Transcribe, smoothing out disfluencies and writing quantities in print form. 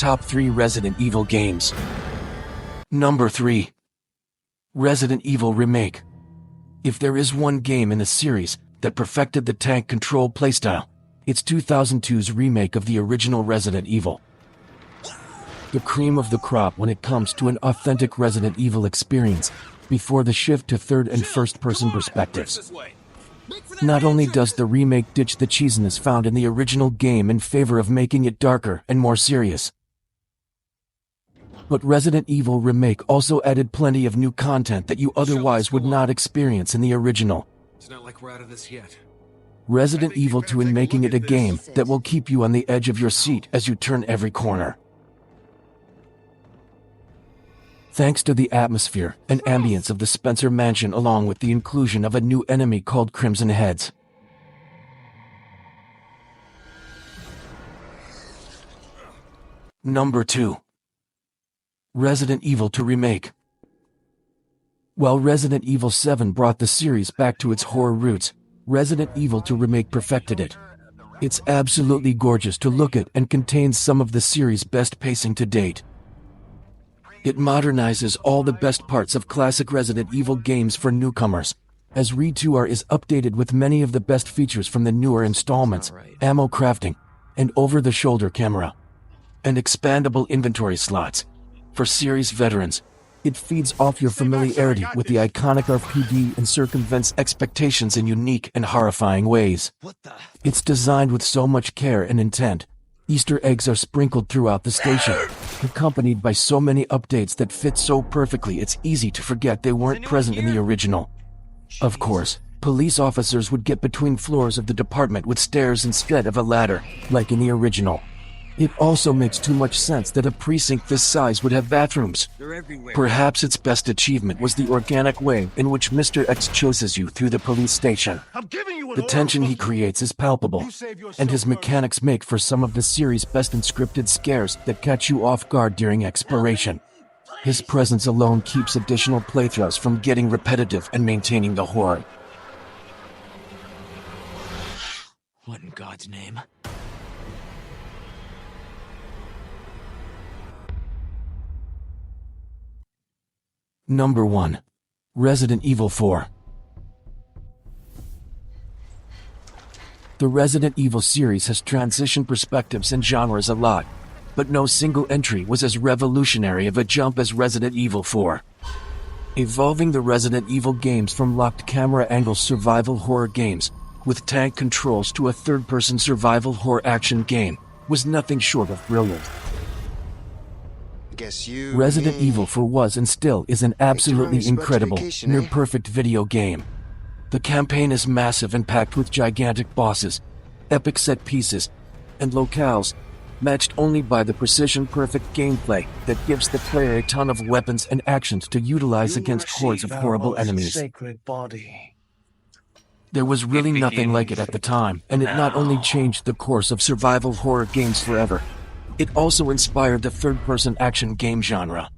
top 3 Resident Evil games. Number 3. Resident Evil Remake. If there is one game in the series that perfected the tank control playstyle, it's 2002's remake of the original Resident Evil. The cream of the crop when it comes to an authentic Resident Evil experience, before the shift to third and first-person perspectives. Not only does the remake ditch the cheesiness found in the original game in favor of making it darker and more serious, but Resident Evil Remake also added plenty of new content that you otherwise would not experience in the original. It's not like we're out of this yet. Resident Evil 2 in making it a game that will keep you on the edge of your seat as you turn every corner. Thanks to the atmosphere and ambience of the Spencer Mansion, along with the inclusion of a new enemy called Crimson Heads. Number 2. Resident Evil 2 Remake. While Resident Evil 7 brought the series back to its horror roots, Resident Evil 2 Remake perfected it. It's absolutely gorgeous to look at and contains some of the series' best pacing to date. It modernizes all the best parts of classic Resident Evil games for newcomers, as Re2R is updated with many of the best features from the newer installments, ammo crafting, and over-the-shoulder camera, and expandable inventory slots. For series veterans, it feeds off your familiarity with the iconic RPG and circumvents expectations in unique and horrifying ways. It's designed with so much care and intent. Easter eggs are sprinkled throughout the station, accompanied by so many updates that fit so perfectly it's easy to forget they weren't present in the original. Of course, police officers would get between floors of the department with stairs instead of a ladder, like in the original. It also makes too much sense that a precinct this size would have bathrooms. Perhaps its best achievement was the organic way in which Mr. X chases you through the police station. The tension he creates is palpable, and his mechanics make for some of the series' best unscripted scares that catch you off guard during exploration. His presence alone keeps additional playthroughs from getting repetitive and maintaining the horror. What in God's name? Number 1. Resident Evil 4. The Resident Evil series has transitioned perspectives and genres a lot, but no single entry was as revolutionary of a jump as Resident Evil 4. Evolving the Resident Evil games from locked camera angle survival horror games with tank controls to a third-person survival horror action game was nothing short of brilliant. Resident Evil 4 was and still is an absolutely incredible, near-perfect video game. The campaign is massive and packed with gigantic bosses, epic set pieces, and locales, matched only by the precision-perfect gameplay that gives the player a ton of weapons and actions to utilize against hordes of horrible enemies. There was really nothing like it at the time, and it not only changed the course of survival horror games forever, it also inspired the third-person action game genre.